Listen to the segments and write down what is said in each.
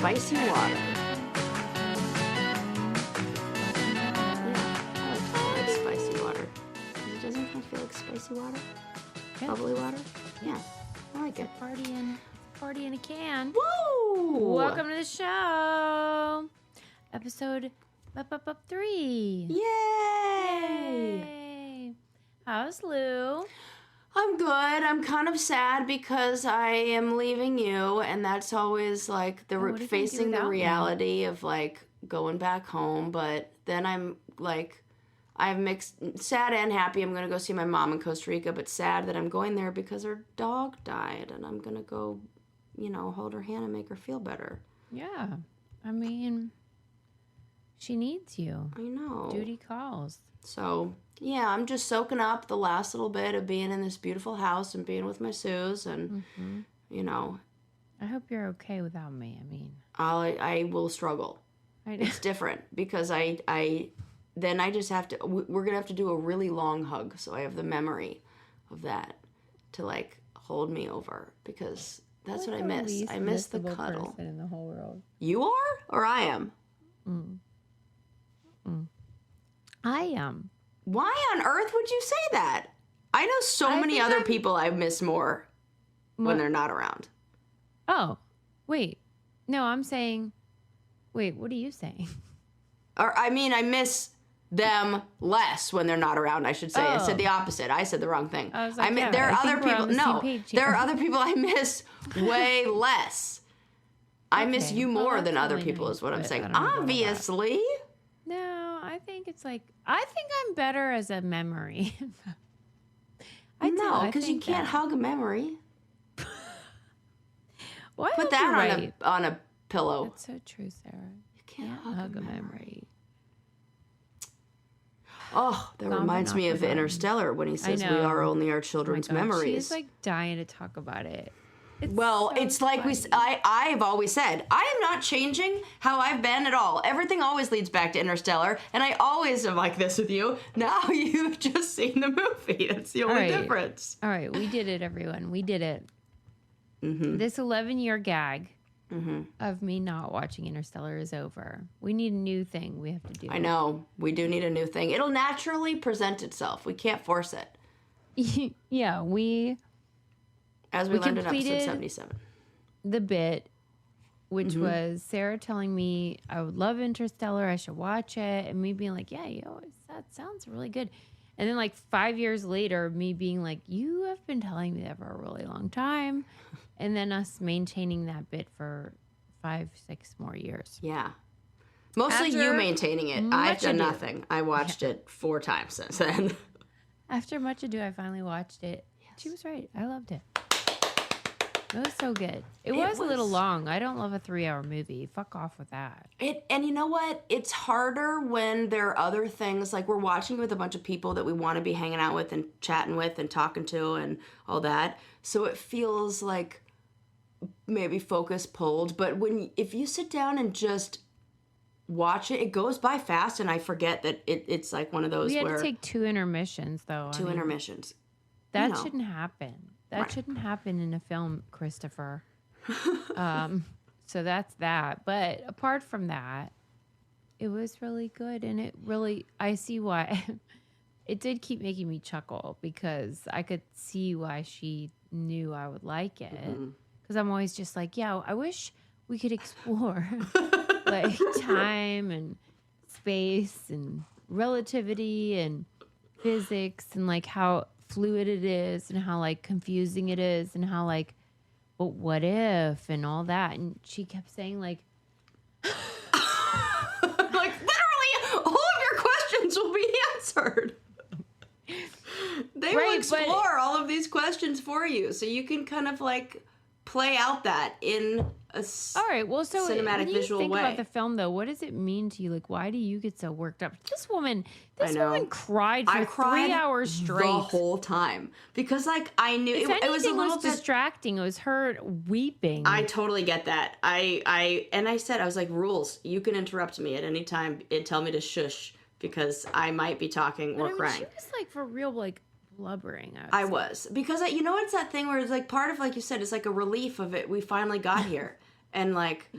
spicy water. Yeah, I like spicy water. It doesn't kind of feel like spicy water? Yeah. Bubbly water? Yeah, I like it. Party in a can. Woo! Welcome to the show. Episode up 3. Yay! Yay! How's Lou? I'm good. I'm kind of sad because I am leaving you, and that's always like facing the reality of like going back home. But then I'm like, I'm mixed, sad and happy. I'm gonna go see my mom in Costa Rica, but sad that I'm going there because her dog died, and I'm gonna go, hold her hand and make her feel better. Yeah, I mean, she needs you. I know. Duty calls. So, yeah, I'm just soaking up the last little bit of being in this beautiful house and being with my Sooz and, I hope you're okay without me. I mean, I will struggle. It's different because then I just have to, we're going to have to do a really long hug. So I have the memory of that to like hold me over because that's what I miss. I miss the cuddle. Person in the whole world. You are or I am? I am. Why on earth would you say that? I know so many other people I miss more when they're not around. Oh, wait. No, I'm saying... Wait, what are you saying? Or I mean, I miss them less when they're not around, I should say. I said the opposite. I said the wrong thing. I was like, there are other people... No, there are other people I miss way less. I miss you more than other people is what I'm saying. Obviously. No, I think it's like... I think I'm better as a memory. No, because you can't hug a memory. Well, put that on a pillow. That's so true, Sarah. You can't hug a memory. Oh, that reminds me of Interstellar when he says we are only our children's memories. She's like dying to talk about it. It's like I've always said, I am not changing how I've been at all. Everything always leads back to Interstellar, and I always am like this with you. Now you've just seen the movie. That's the only difference. All right, we did it, everyone. We did it. Mm-hmm. This 11-year gag of me not watching Interstellar is over. We need a new thing we have to do. I know. We do need a new thing. It'll naturally present itself. We can't force it. Yeah, As we learned in episode 77. The bit, which was Sarah telling me I would love Interstellar, I should watch it, and me being like, yeah, that sounds really good. And then like 5 years later, me being like, you have been telling me that for a really long time. And then us maintaining that bit for 5-6 more years. Yeah. Mostly you maintaining it. I've done nothing. I watched it 4 times since then. After much ado, I finally watched it. Yes. She was right. I loved it. It was so good. It was a little long. I don't love a 3-hour movie. Fuck off with that. And you know what? It's harder when there are other things. Like we're watching with a bunch of people that we want to be hanging out with and chatting with and talking to and all that. So it feels like maybe focus pulled. But if you sit down and just watch it, it goes by fast. And I forget that it's like one of those where... We had to take 2 intermissions, though. 2 intermissions. That shouldn't happen. That shouldn't happen in a film, Christopher. So that's that. But apart from that, it was really good. And I see why. It did keep making me chuckle because I could see why she knew I would like it. Because I'm always just like, yeah, I wish we could explore like time and space and relativity and physics and like how fluid it is and how like confusing it is and how like, but what if and all that. And she kept saying like like literally all of your questions will be answered. They will explore all of these questions for you so you can kind of like play out that in a cinematic visual way. Think about the film though. What does it mean to you? Like, why do you get so worked up? This woman cried for 3 hours straight the whole time because like I knew it was a little bit distracting. It was her weeping. I totally get that. I said I was like, rules. You can interrupt me at any time and tell me to shush because I might be talking or crying. She was like for real, like blubbering. I was because it's that thing where it's like part of like you said it's like a relief of it. We finally got here, and like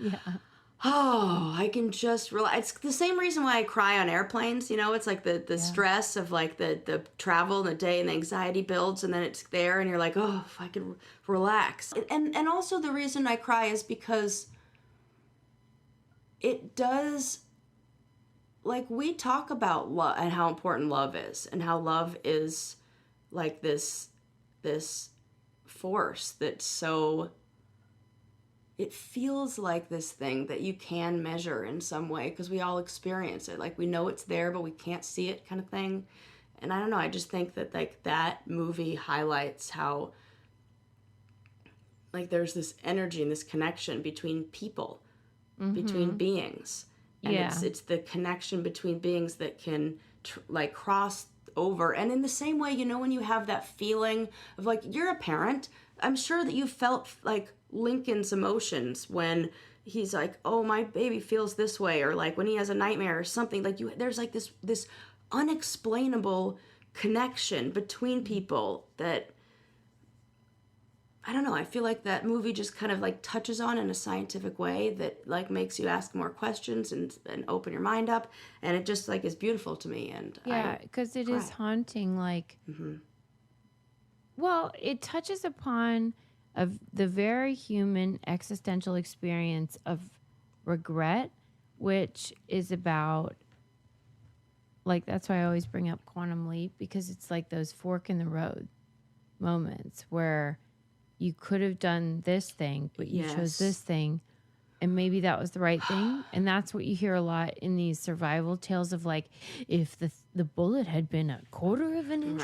oh, I can just relax. It's the same reason why I cry on airplanes. You know, it's like the stress of like the travel and the day and the anxiety builds, and then it's there, and you're like, oh, if I could relax. And also the reason I cry is because it does. Like, we talk about love and how important love is, and how love is like this force that's so, it feels like this thing that you can measure in some way, because we all experience it. Like, we know it's there, but we can't see it, kind of thing. And I don't know, I just think that like that movie highlights how like there's this energy and this connection between people, between beings. And it's the connection between beings that can like cross over. And in the same way, you know, when you have that feeling of like, you're a parent, I'm sure that you felt like Lincoln's emotions when he's like, oh, my baby feels this way, or like when he has a nightmare or something. Like, there's like this unexplainable connection between people that, I don't know, I feel like that movie just kind of like touches on in a scientific way that like makes you ask more questions and open your mind up, and it just like is beautiful to me. And because it is haunting, like well, it touches upon the very human existential experience of regret, which is about, like, that's why I always bring up Quantum Leap, because it's like those fork in the road moments where you could have done this thing, but you chose this thing, and maybe that was the right thing. And that's what you hear a lot in these survival tales of like, if the bullet had been a quarter of an inch,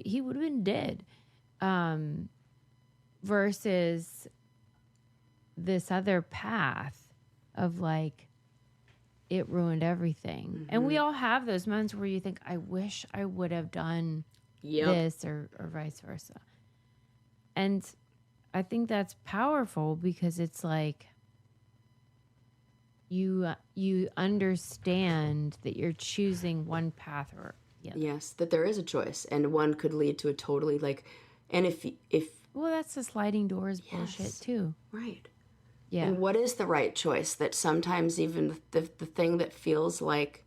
he would have been dead. Versus this other path of like, it ruined everything. And we all have those moments where you think, I wish I would have done this, or vice versa. And I think that's powerful, because it's like you understand that you're choosing one path or the other. Yes, that there is a choice, and one could lead to a totally like, and if well, that's the sliding doors bullshit too. Right. Yeah. And what is the right choice? That sometimes even the thing that feels like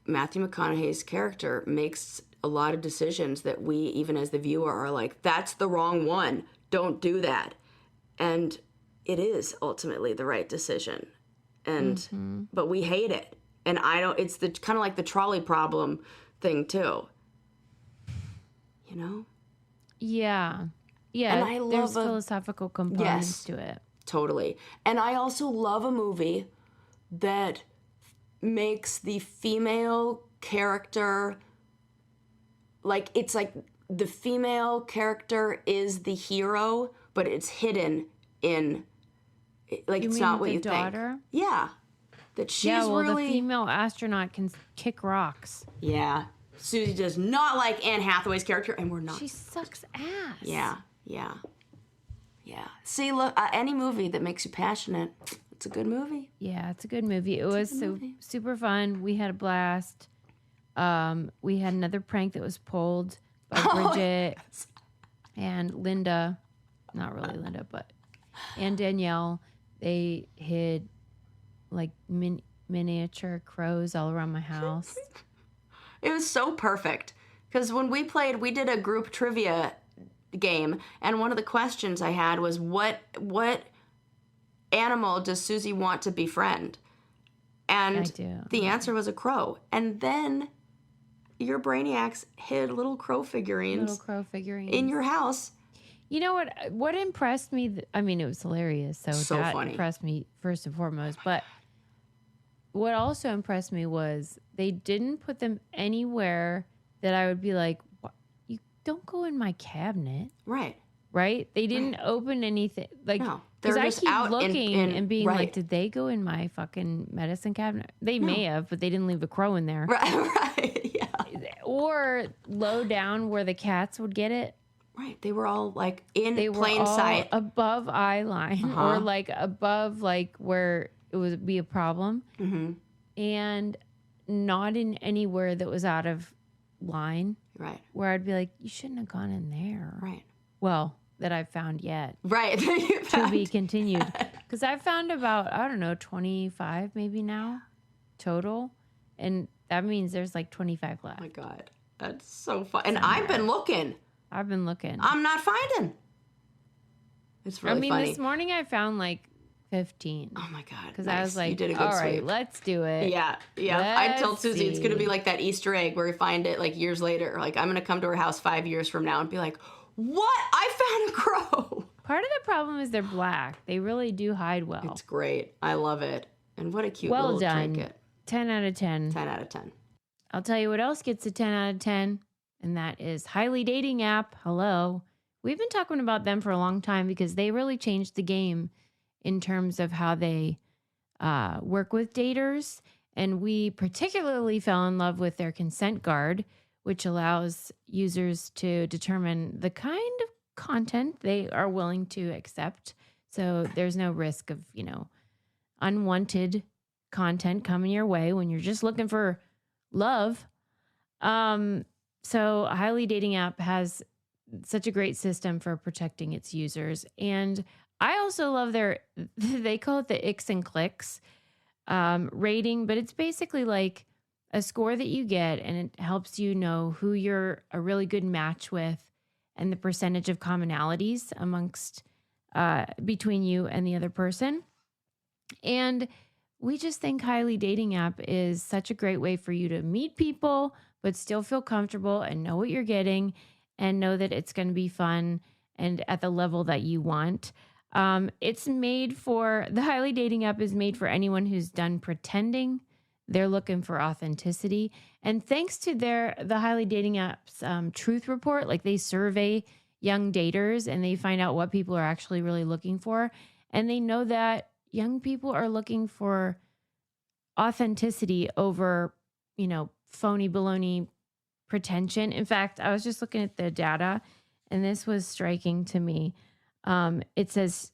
Matthew McConaughey's character makes a lot of decisions that we, even as the viewer, are like, that's the wrong one. Don't do that. And it is ultimately the right decision. And but we hate it. And it's the kind of like the trolley problem thing too. You know? Yeah. Yeah. And I love there's philosophical components to it. Totally. And I also love a movie that makes the female character, like, it's like the female character is the hero, but it's hidden in, like, you it's mean not what the you daughter? think. Yeah. That she's really... the female astronaut can kick rocks. Yeah. Susie does not like Anne Hathaway's character, and we're not. She sucks ass. Yeah. See, look, any movie that makes you passionate, it's a good movie. Yeah, it's a good movie. It was super fun. We had a blast. We had another prank that was pulled by Bridget and Linda. Not really Linda, but... And Danielle. They hid, like, miniature crows all around my house. It was so perfect. Because when we played, we did a group trivia game, and one of the questions I had was, what animal does Susie want to befriend? And the answer was a crow. And then your brainiacs hid little crow figurines in your house. You know what impressed me? I mean, it was hilarious. So that funny. Impressed me first and foremost. But what also impressed me was they didn't put them anywhere that I would be like, you don't go in my cabinet. Right. They didn't open anything. Like, no, because I keep out looking and being like, did they go in my fucking medicine cabinet? They may have, but they didn't leave a crow in there. Right, yeah. Or low down where the cats would get it. Right. They were all like in plain sight. Above eye line, or like above like where it would be a problem. Mm-hmm. And not in anywhere that was out of line. Right. Where I'd be like, you shouldn't have gone in there. Right. Well, that I've found yet. Right. To be continued. Because I've found about, I don't know, 25 maybe now total. And that means there's like 25 left. Oh my God. That's so fun. And I've been looking. I'm not finding. It's really funny. This morning I found like 15. Oh my God. Because I was like, you did a good all right, sweep. let's do it. Yeah. I told Susie it's going to be like that Easter egg where we find it like years later. Like I'm going to come to her house 5 years from now and be like, what? I found a crow. Part of the problem is they're black. They really do hide well. It's great. I love it. And what a cute well little done. trinket. 10 out of 10. 10 out of 10. I'll tell you what else gets a 10 out of 10, and that is Highly Dating app. Hello. We've been talking about them for a long time because they really changed the game in terms of how they work with daters. And we particularly fell in love with their consent guard, which allows users to determine the kind of content they are willing to accept. So there's no risk of, unwanted content coming your way when you're just looking for love. So Highly Dating app has such a great system for protecting its users. And I also love they call it the Icks and Clicks rating, but it's basically like a score that you get, and it helps you know who you're a really good match with and the percentage of commonalities amongst between you and the other person. And we just think Highly Dating app is such a great way for you to meet people, but still feel comfortable and know what you're getting and know that it's going to be fun and at the level that you want. The Highly Dating app is made for anyone who's done pretending. They're looking for authenticity. And thanks to the Highly Dating app's truth report, like they survey young daters and they find out what people are actually really looking for. And they know that young people are looking for authenticity over, phony baloney pretension. In fact, I was just looking at the data and this was striking to me. It says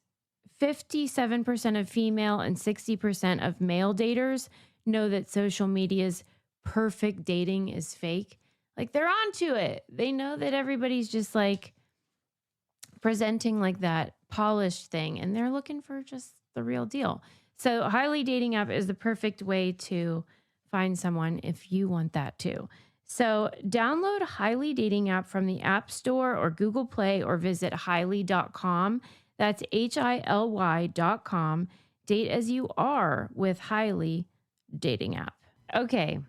57% of female and 60% of male daters know that social media's perfect dating is fake. Like they're onto it. They know that everybody's just like presenting like that polished thing and they're looking for just the real deal. So Highly Dating app is the perfect way to find someone if you want that too. So download Highly Dating app from the App Store or Google Play or visit highly.com. That's HILY.com. Date as you are with Highly Dating app. Okay.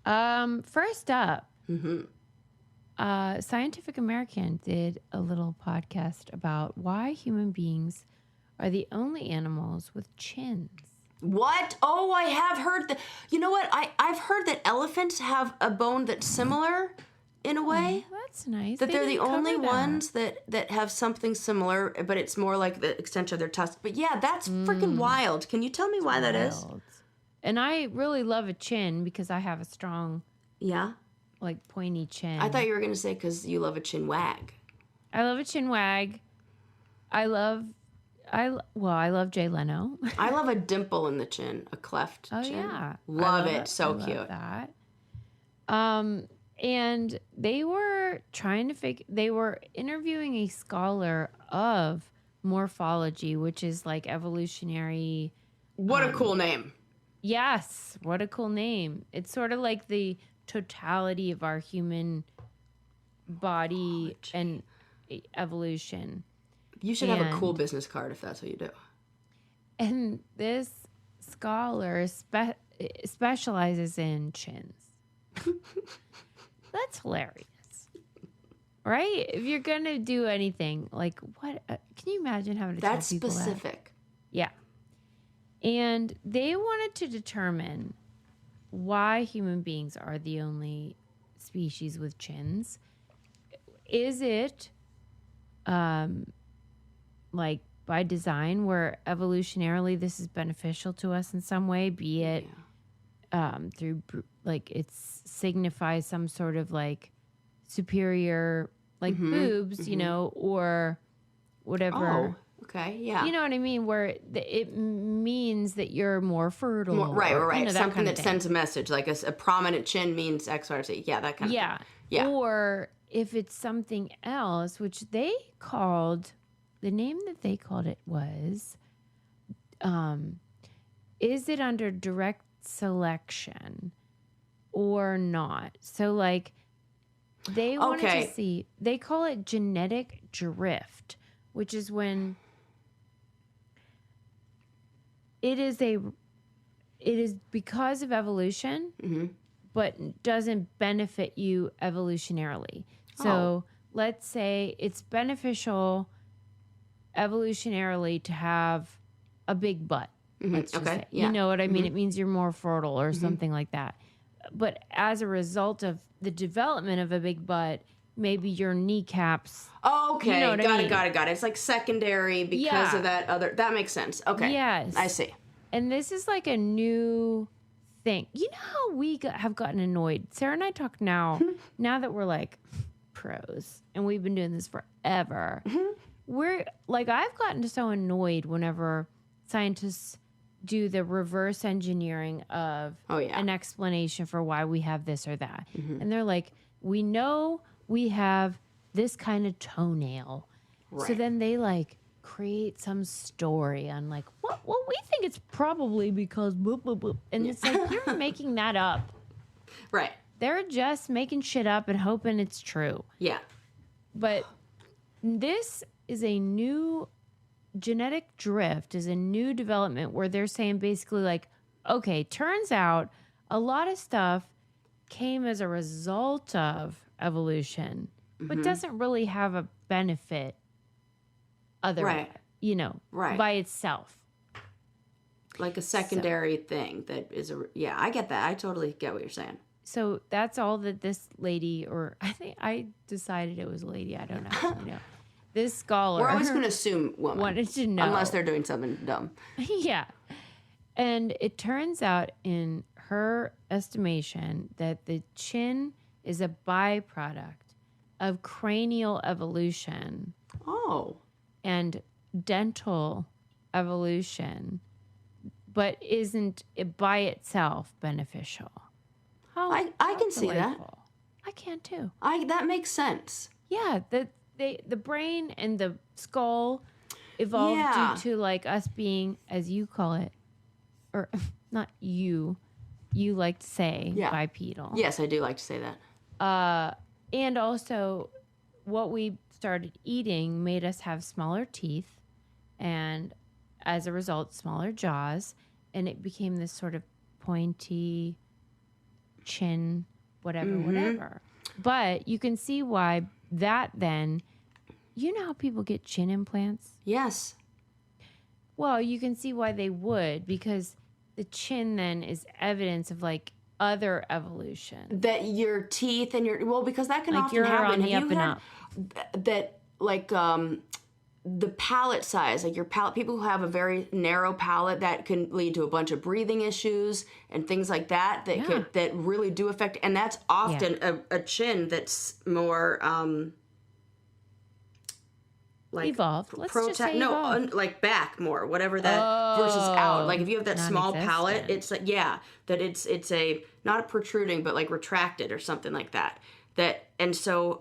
First up, Scientific American did a little podcast about why human beings are the only animals with chins. What? Oh, I have heard that. You know what? I've heard that elephants have a bone that's similar in a way. Oh, that's nice. That they're the only ones that have something similar, but it's more like the extension of their tusk. But yeah, that's freaking wild. Can you tell me why that is? And I really love a chin because I have a strong, yeah, like pointy chin. I thought you were going to say because you love a chin wag. I love a chin wag. I love Jay Leno. I love a dimple in the chin, a cleft chin. Yeah. Love it. So cute. Love that. And they were they were interviewing a scholar of morphology, which is like evolutionary. What a cool name. Yes. What a cool name. It's sort of like the totality of our human body and evolution. You should have a cool business card if that's what you do. And this scholar specializes in chins. That's hilarious. Right? If you're going to do anything, like what? Can you imagine having to tell people specific. Yeah. And they wanted to determine why human beings are the only species with chins. Is it like by design where evolutionarily this is beneficial to us in some way, be it through like it signifies some sort of like superior like boobs, or whatever. Oh, okay, yeah. You know what I mean? Where it means that you're more fertile. Right. Something that sends a message, like a prominent chin means X, Y, or Z. Yeah, that kind of thing. Yeah. Or if it's something else, which they called the name that they called it was, is it under direct selection or not? So like they wanted to see, they call it genetic drift, which is when it is because of evolution, but doesn't benefit you evolutionarily. So let's say it's beneficial evolutionarily to have a big butt. Let's just say. Yeah. You know what I mean? It means you're more fertile or something like that. But as a result of the development of a big butt, maybe your kneecaps. Okay, you know what I mean? Got it. It's like secondary because of that other. That makes sense. Okay. Yes. I see. And this is like a new thing. You know how we have gotten annoyed? Sarah and I talk now that we're like pros and we've been doing this forever. We're like, I've gotten so annoyed whenever scientists do the reverse engineering of an explanation for why we have this or that. And they're like, we know we have this kind of toenail. Right. So then they like create some story on like, well, we think it's probably because boop, boop, boop. And it's like, you're making that up. Right. They're just making shit up and hoping it's true. Yeah. But this is a new genetic drift, is a new development where they're saying basically like, okay, turns out a lot of stuff came as a result of evolution, but doesn't really have a benefit other, by itself. Like a secondary thing that is I get that. I totally get what you're saying. So that's all that this lady, or I think I decided it was a lady. I don't know. This scholar. We're always going to assume woman. Wanted to know. Unless they're doing something dumb. Yeah. And it turns out in her estimation that the chin is a byproduct of cranial evolution. Oh. And dental evolution, but isn't it by itself beneficial. I can see that. I can too. That makes sense. Yeah, the brain and the skull evolved due to like us being, as you call it, or not you like to say bipedal. Yes, I do like to say that. And also what we started eating made us have smaller teeth and as a result smaller jaws, and it became this sort of pointy chin, whatever. But you can see why that then, you know how people get chin implants? Yes. Well, you can see why they would, because the chin then is evidence of like other evolution. That your teeth and because that can like often happen. On the up and up. That like the palate size, like your palate, people who have a very narrow palate, that can lead to a bunch of breathing issues and things like that that really do affect, and that's often a chin that's more like evolved. Let's just say evolved. Like back more, whatever that versus out. Like if you have that small palate, it's like that it's a not a protruding but like retracted or something like that. And so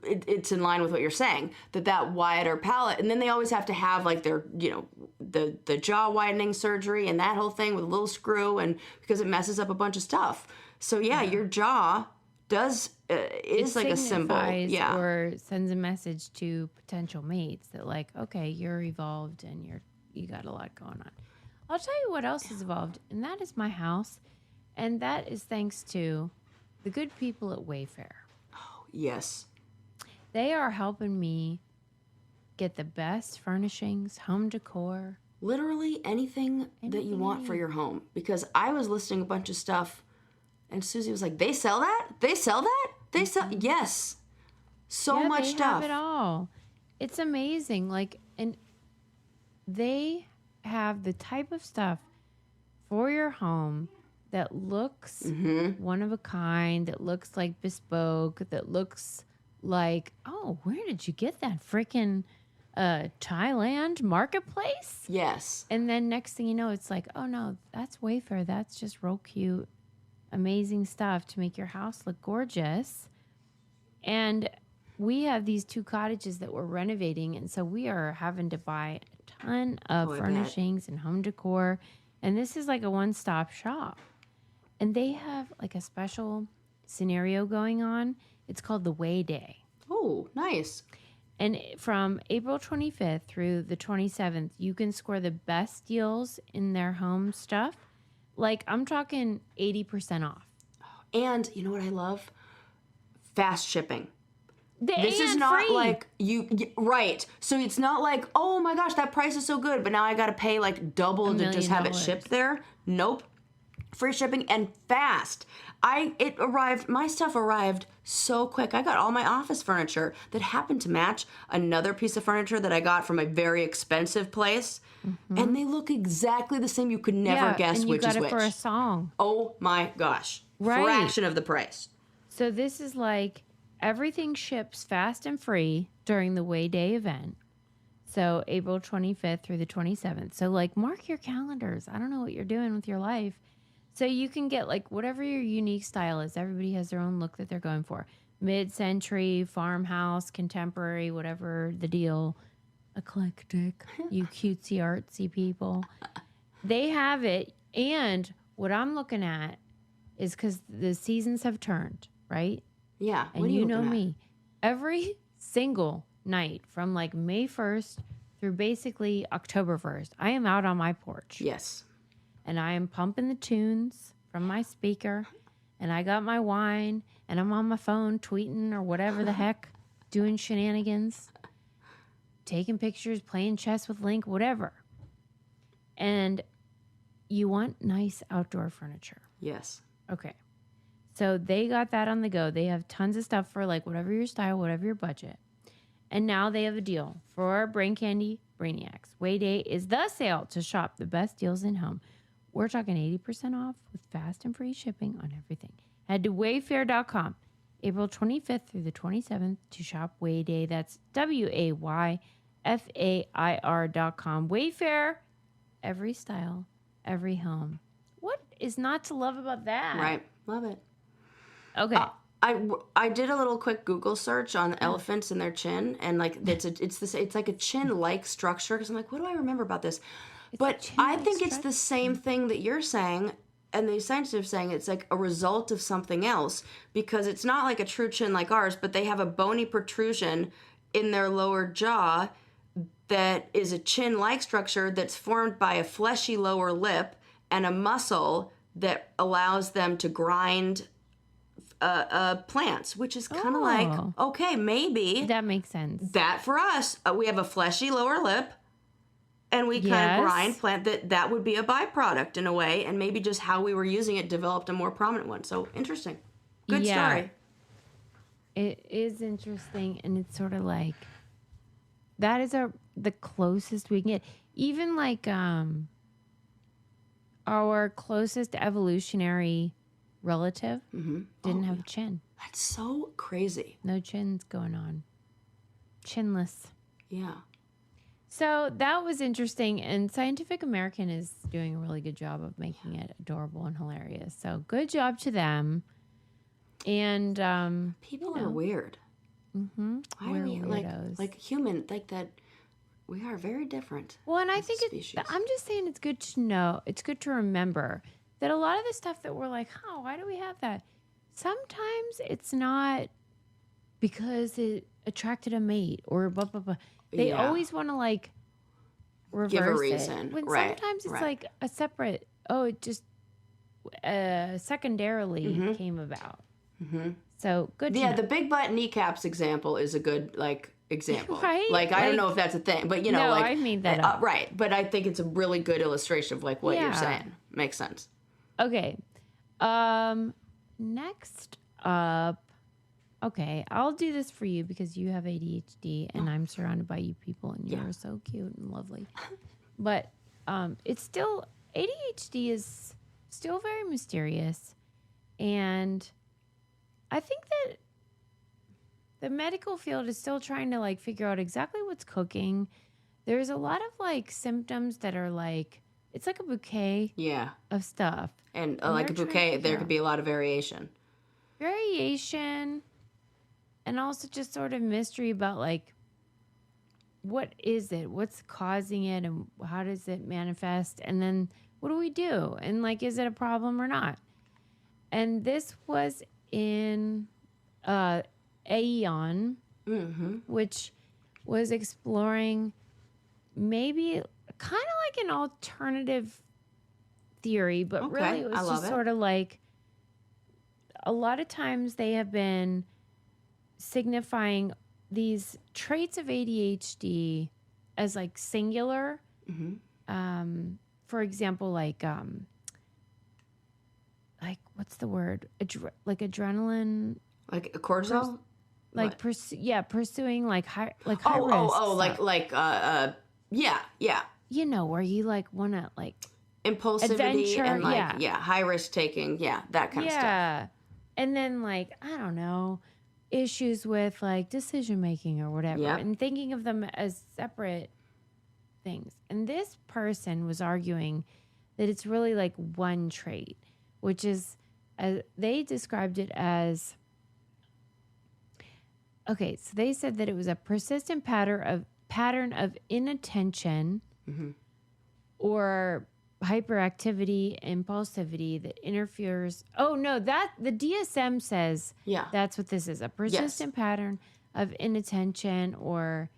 it's in line with what you're saying, that wider palate, and then they always have to have like their the jaw widening surgery and that whole thing with a little screw, and because it messes up a bunch of stuff. So your jaw does is like a symbol, or sends a message to potential mates that like, okay, you're evolved and you got a lot going on. I'll tell you what else is evolved, and that is my house, and that is thanks to the good people at Wayfair. Oh yes. They are helping me get the best furnishings, home decor. Literally anything that you want for your home. Because I was listing a bunch of stuff, and Susie was like, they sell that? They sell that? They sell... Yes. So much stuff. They have it all. It's amazing. Like, and they have the type of stuff for your home that looks one of a kind, that looks like bespoke, that looks... like, oh, where did you get that freaking Thailand marketplace? Yes. And then next thing you know, it's like, oh no, that's Wayfair. That's just real cute, amazing stuff to make your house look gorgeous. And we have these 2 cottages that we're renovating, and so we are having to buy a ton of furnishings and home decor, and this is like a one-stop shop. And they have like a special scenario going on. It's called the Way Day. Oh, nice. And from April 25th through the 27th, you can score the best deals in their home stuff. Like, I'm talking 80% off. And you know what I love? Fast shipping. This is not free. Like right. So it's not like, oh my gosh, that price is so good, but now I got to pay like double to just have it shipped there. Nope. Free shipping and fast. My stuff arrived so quick. I got all my office furniture that happened to match another piece of furniture that I got from a very expensive place. Mm-hmm. And they look exactly the same. You could never guess which is which. And you got it for a song. Oh my gosh. Right. Fraction of the price. So this is like everything ships fast and free during the Way Day event. So April 25th through the 27th. So like mark your calendars. I don't know what you're doing with your life. So you can get like whatever your unique style is. Everybody has their own look that they're going for. Mid-century, farmhouse, contemporary, whatever the deal. Eclectic, you cutesy, artsy people. They have it. And what I'm looking at is because the seasons have turned, right? Yeah. And you know me. Every single night from like May 1st through basically October 1st, I am out on my porch. Yes. And I am pumping the tunes from my speaker, and I got my wine, and I'm on my phone tweeting or whatever the heck, doing shenanigans, taking pictures, playing chess with Link, whatever. And you want nice outdoor furniture. Yes. Okay. So they got that on the go. They have tons of stuff for like whatever your style, whatever your budget. And now they have a deal for Brain Candy Brainiacs. Way Day is the sale to shop the best deals in home. We're talking 80% off with fast and free shipping on everything. Head to wayfair.com April 25th through the 27th to shop Way Day. That's WAYFAIR.com. Wayfair, every style, every home. What is not to love about that? Right. Love it. Okay. I did a little quick Google search on elephants and their chin, and like it's like a chin-like structure, because I'm like, what do I remember about this? But I think it's the same thing that you're saying, and the scientists are saying it's like a result of something else, because it's not like a true chin like ours, but they have a bony protrusion in their lower jaw that is a chin-like structure that's formed by a fleshy lower lip and a muscle that allows them to grind plants, which is kind of like, okay, maybe that makes sense. That for us, we have a fleshy lower lip, and we kind of grind plant that would be a byproduct in a way, and maybe just how we were using it developed a more prominent one. So interesting. Good story. It is interesting, and it's sort of like that is the closest we can get. Even like our closest evolutionary relative didn't have a chin. That's so crazy. No chins going on. Chinless. Yeah. So that was interesting, and Scientific American is doing a really good job of making it adorable and hilarious. So good job to them. And people are weird. Mm-hmm. Why are we like human? Like that. We are very different. Well, and I think I'm just saying it's good to know. It's good to remember that a lot of the stuff that we're like, oh, why do we have that? Sometimes it's not because it attracted a mate or blah, blah, blah. They always want to like reverse give a reason. It. When sometimes it's like a separate, it just secondarily came about. Mm-hmm. So good to know. The big butt kneecaps example is a good example. Right? Like, I don't know if that's a thing, but no, I made that up. Right. But I think it's a really good illustration of like what you're saying. Makes sense. Okay. Next up, I'll do this for you because you have ADHD and I'm surrounded by you people and you're so cute and lovely. But it's still, ADHD is still very mysterious. And I think that the medical field is still trying to like figure out exactly what's cooking. There's a lot of like symptoms that are like, it's like a bouquet of stuff. And like a bouquet, there could be a lot of variation. And also just sort of mystery about like, what is it? What's causing it? And how does it manifest? And then what do we do? And like, is it a problem or not? And this was in Aeon, which was exploring maybe kind of like an alternative theory, but really it was just sort of like, a lot of times they have been signifying these traits of ADHD as like singular. For example, like what's the word? Like adrenaline, like cortisol, like pursuing like high risk. Yeah. You know, where you like want to like impulsivity adventure, and like high risk taking, that kind of stuff. Yeah, and then like I don't know, issues with like decision making or whatever, and thinking of them as separate things. And this person was arguing that it's really like one trait, which is, they described it as, okay, so they said that it was a persistent pattern of inattention or hyperactivity, impulsivity that interferes. Oh no, that the DSM says that's what this is, a persistent pattern of inattention or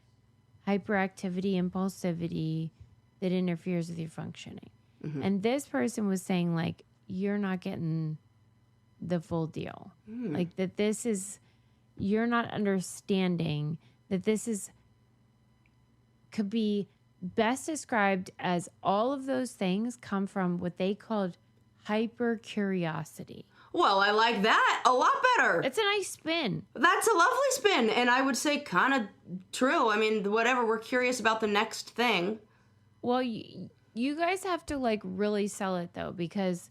hyperactivity, impulsivity that interferes with your functioning. And this person was saying like, you're not getting the full deal. Like that this is, you're not understanding that this could be best described as all of those things come from what they called hypercuriosity. Well, I like that a lot better. It's a nice spin. That's a lovely spin, and I would say kind of true. I mean, whatever, we're curious about the next thing. Well, you guys have to like really sell it though, because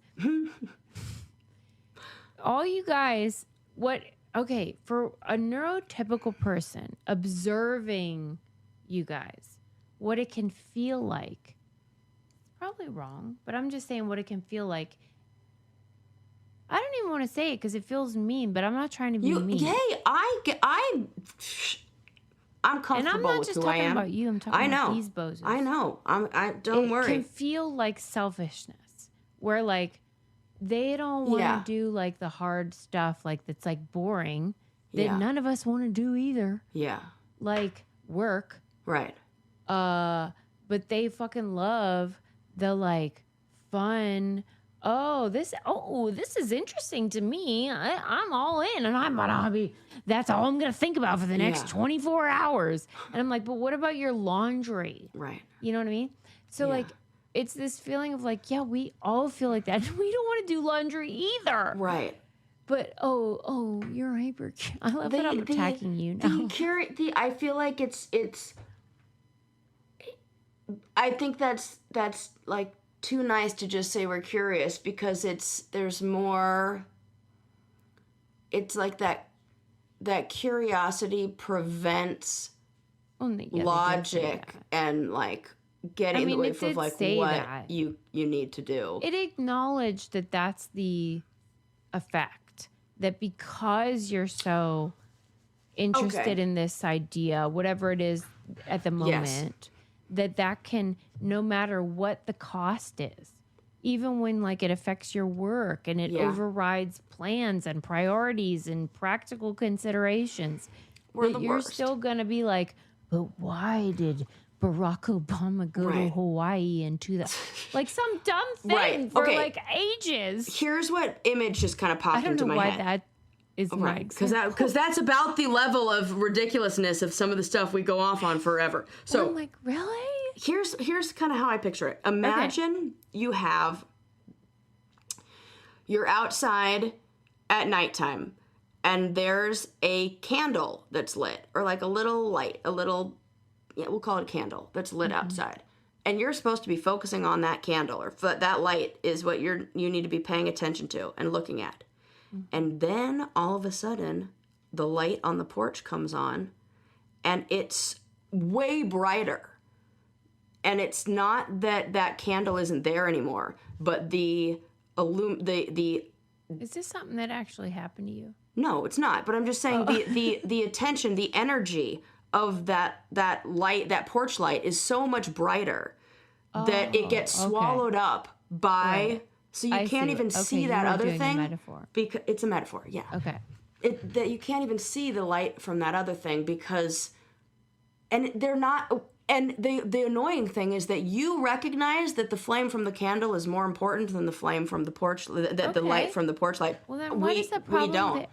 all you guys, for a neurotypical person observing you guys, what it can feel like, it's probably wrong, but I'm just saying what it can feel like. I don't even want to say it because it feels mean, but I'm not trying to be mean. Yay, I'm comfortable with who I am. And I'm not just talking about you. I'm talking about these bozos. I know. Don't worry. It can feel like selfishness, where like they don't want to do like the hard stuff, like that's like boring, that none of us want to do either. Yeah. Like work. Right. But they fucking love the like fun. This is interesting to me. I'm all in, and I'm gonna be. That's all I'm gonna think about for the next 24 hours. And I'm like, but what about your laundry? Right. You know what I mean? So like, it's this feeling of like, we all feel like that. We don't want to do laundry either. Right. But you're hyper. I love that I'm attacking you now. I feel like it's. I think that's like too nice to just say we're curious, because there's more. It's like that curiosity prevents logic and like getting in the way of like what you need to do. It acknowledged that that's the effect, that because you're so interested in this idea, whatever it is at the moment, that can, no matter what the cost is, even when like it affects your work and it overrides plans and priorities and practical considerations, that you're still going to be like, but why did Barack Obama go to Hawaii and to the like some dumb thing for like ages? Here's what image just kind of popped into my head. That is right, because that's about the level of ridiculousness of some of the stuff we go off on forever. So I'm like, really? Here's kind of how I picture it. Imagine you're outside at nighttime, and there's a candle that's lit, or like a little light, we'll call it a candle that's lit outside. And you're supposed to be focusing on that candle, or that light is what you need to be paying attention to and looking at. And then all of a sudden, the light on the porch comes on, and it's way brighter. And it's not that candle isn't there anymore, but the Is this something that actually happened to you? No, it's not. But I'm just saying the attention, the energy of that light, that porch light is so much brighter that it gets swallowed up by... Right. So you can't even see that other thing. Metaphor. Because it's a metaphor, yeah. Okay. That you can't even see the light from that other thing because... And they're not... And the annoying thing is that you recognize that the flame from the candle is more important than the flame from the porch, the light from the porch light. Well, then what is the problem?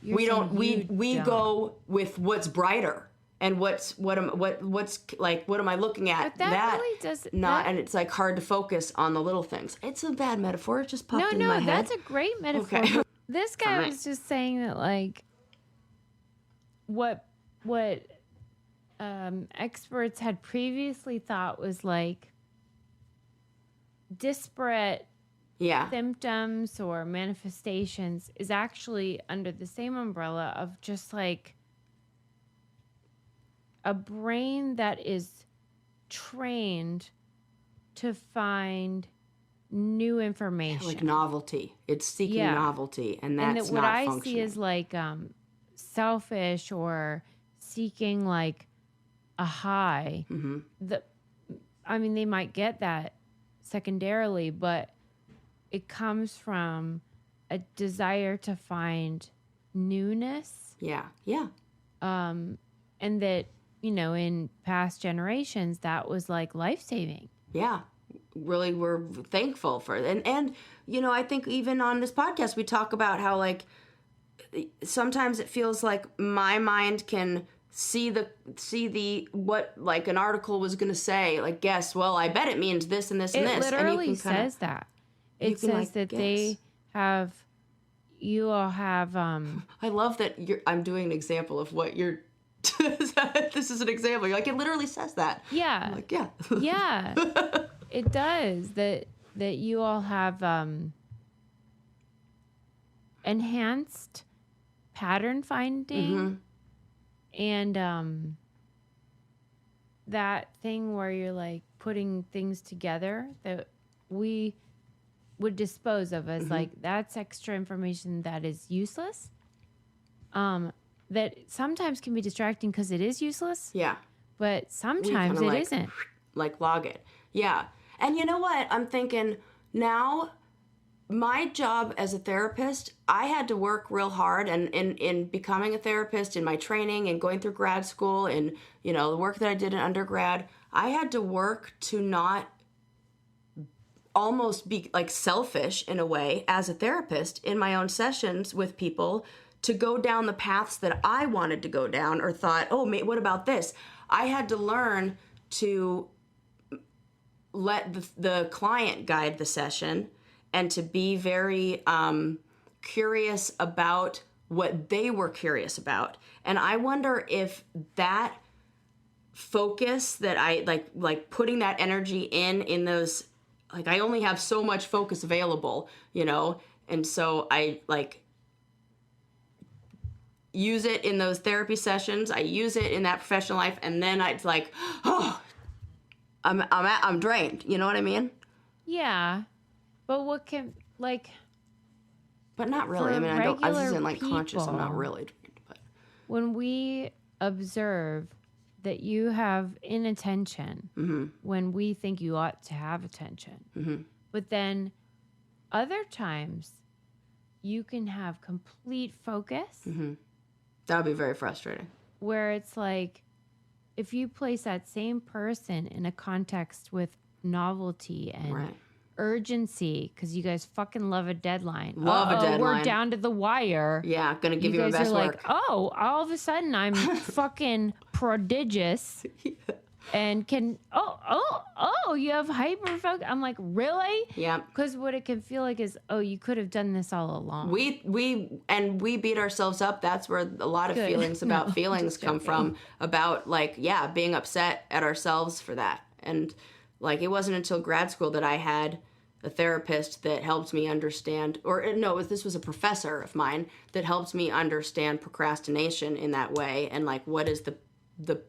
We don't. We go with what's brighter and what's like. What am I looking at? But that really does not, and it's like hard to focus on the little things. It's a bad metaphor. It just popped in my head. No, that's a great metaphor. Okay. This guy was just saying that like what experts had previously thought was like disparate symptoms or manifestations is actually under the same umbrella of just like a brain that is trained to find new information. Like novelty. It's seeking novelty, and that's what not I functioning. see is like selfish or seeking like a high. Mm-hmm. They might get that secondarily, but it comes from a desire to find newness. Yeah. And that, in past generations, that was like life-saving. Yeah. Really, we're thankful for it. And I think even on this podcast, we talk about how like sometimes it feels like my mind can see the what like an article was going to say, like guess, well, I bet it means this and this and this. It literally and says that. It says that you all have I love that I'm doing an example of what you're this is an example. Like it literally says that. Yeah. I'm like, yeah. Yeah. It does that you all have enhanced pattern finding. Mm-hmm. And that thing where you're like putting things together that we would dispose of as like that's extra information that is useless. That sometimes can be distracting because it is useless. Yeah. But sometimes it isn't. Like log it. Yeah. And you know what? I'm thinking now, my job as a therapist, I had to work real hard and in becoming a therapist, in my training and going through grad school and, the work that I did in undergrad, I had to work to not almost be like selfish in a way as a therapist in my own sessions with people to go down the paths that I wanted to go down or thought, oh, mate, what about this? I had to learn to let the client guide the session and to be very curious about what they were curious about. And I wonder if that focus that I like putting that energy in those, like I only have so much focus available, and so I like use it in those therapy sessions. I use it in that professional life, and then it's like, oh, I'm drained. You know what I mean? Yeah. But what can, like... But not really. I mean, I wasn't, like, conscious. I'm not really drained. But when we observe that you have inattention when we think you ought to have attention, but then other times you can have complete focus. That would be very frustrating. Where it's like, if you place that same person in a context with novelty and urgency, because you guys fucking love a deadline. Love a deadline. We're down to the wire. Yeah, gonna give you my best work. Like, oh, all of a sudden I'm fucking prodigious. And you have hyper focus. I'm like, really? Yeah. Because what it can feel like is, oh, you could have done this all along. We beat ourselves up. That's where a lot of feelings about feelings come from. About like, being upset at ourselves for that. And like, it wasn't until grad school that I had a therapist that helped me understand, this was a professor of mine that helped me understand procrastination in that way. And like, what is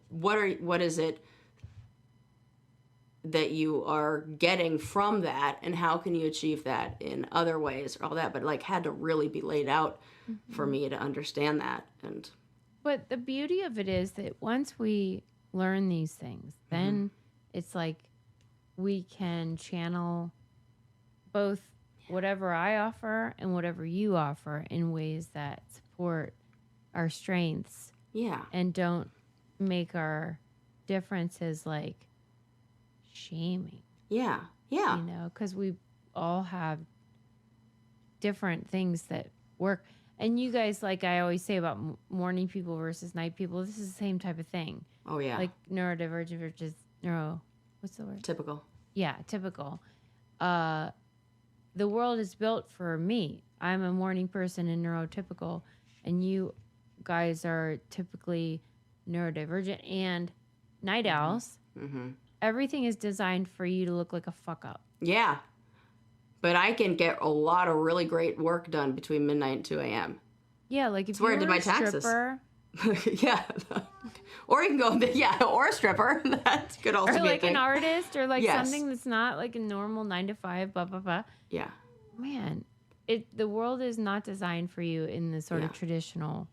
what is it that you are getting from that, and how can you achieve that in other ways, or all that, but like had to really be laid out for me to understand that. And but the beauty of it is that once we learn these things, then it's like we can channel both whatever I offer and whatever you offer in ways that support our strengths and don't make our differences like shaming. Yeah. You know, because we all have different things that work. And you guys, like I always say about morning people versus night people, this is the same type of thing. Oh, yeah. Like neurodivergent versus what's the word? Typical. Yeah, typical. The world is built for me. I'm a morning person and neurotypical, and you guys are typically neurodivergent and night owls. Everything is designed for you to look like a fuck up. Yeah. But I can get a lot of really great work done between midnight and 2 a.m. Yeah, like if That's where I you did were my a taxes. stripper, yeah. Or you can go, or a stripper. That could also or be like a thing. an artist, or like Yes. something that's not like a normal 9 to 5, blah, blah, blah. Yeah. Man, the world is not designed for you in the sort of traditional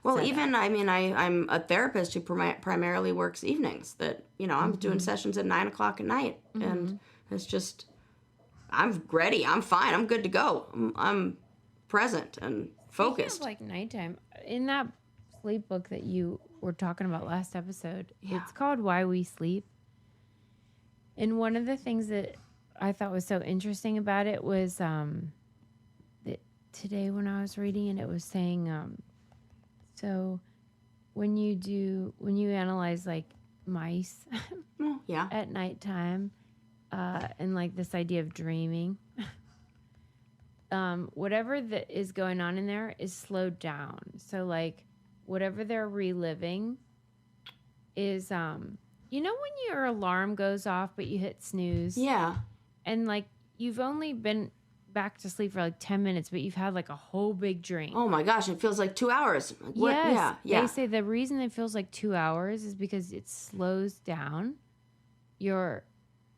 Well, setup. even, I mean, I'm a therapist who primarily works evenings. That, you know, I'm doing sessions at 9 o'clock at night. And it's just, I'm ready. I'm fine. I'm good to go. I'm present and focused. Speaking of like nighttime, in that sleep book that you were talking about last episode, it's called Why We Sleep. And one of the things that I thought was so interesting about it was that today when I was reading it was saying, so when you analyze like mice at nighttime, and like this idea of dreaming, whatever that is going on in there is slowed down. So like whatever they're reliving is, you know, when your alarm goes off, but you hit snooze. Yeah. And like you've only been back to sleep for like 10 minutes, but you've had like a whole big dream. Oh my gosh, it feels like 2 hours. Like, what? Yes. Yeah. They say the reason it feels like 2 hours is because it slows down. Your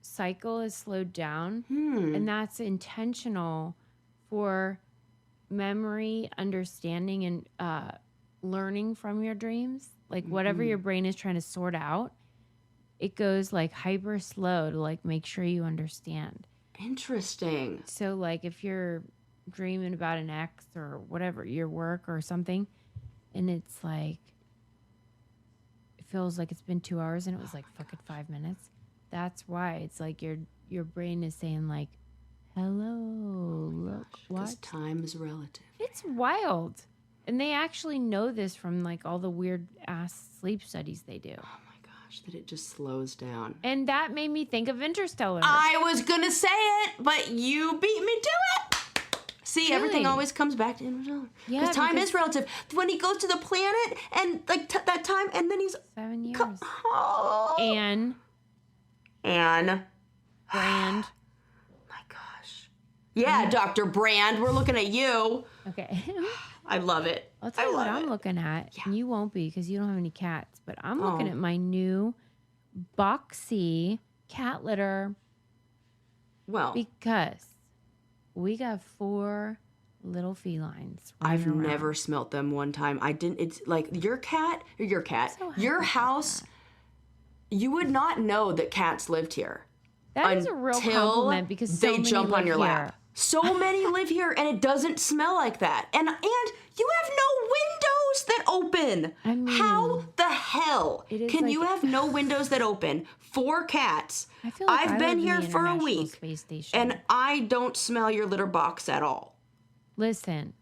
cycle is slowed down. And that's intentional for memory, understanding, and learning from your dreams. Like whatever your brain is trying to sort out, it goes like hyper slow to like make sure you understand. Interesting. So like if you're dreaming about an ex or whatever, your work or something, and it's like it feels like it's been 2 hours and it was like fucking 5 minutes. That's why it's like your brain is saying like, hello, look, Because what? time is relative. It's wild. And they actually know this from like all the weird ass sleep studies they do. Oh my gosh, that it just slows down. And that made me think of Interstellar. I was gonna say it, but you beat me to it. See, Really? everything always comes back to Interstellar. Yeah, because time because- is relative. When he goes to the planet and like that time, and then he's 7 years. oh. Anne, Anne. Brand. My gosh. Yeah, Dr. Brand, we're looking at you. Okay. I love it. I'll tell you what love I'm it. looking at. Yeah. And you won't be because you don't have any cats. But I'm looking Oh. at my new boxy cat litter Well, because we got 4 little felines. running I've around. never smelt them one time. I didn't. It's like your So happy your about house. You would not know that cats lived here. That is a real until compliment because so they many jump on live your here. lap. So many live here, and it doesn't smell like that. And you have no windows that open. I mean, how the hell it is can you like- have no windows that open? 4 cats. I feel like I've I been live in here the for a International week, Space Station. and I don't smell your litter box at all. Listen,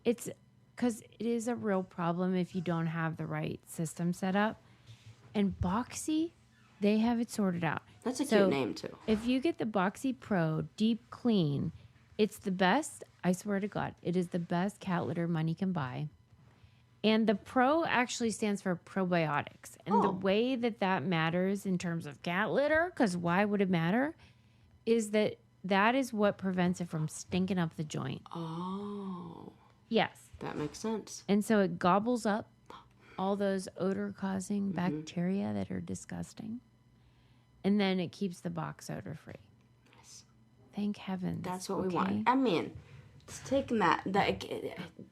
it's because it is a real problem if you don't have the right system set up. And Boxy, they have it sorted out. That's a So, cute name too. If you get the Boxy Pro Deep Clean, it's the best. I swear to God, it is the best cat litter money can buy. And the Pro actually stands for probiotics. And the Oh. way that matters in terms of cat litter, because why would it matter, is that is what prevents it from stinking up the joint. Oh, Yes. that makes sense. And so it gobbles up all those odor-causing bacteria that are disgusting. And then it keeps the box odor free. Yes. Thank heavens. That's what we want. I mean, it's taking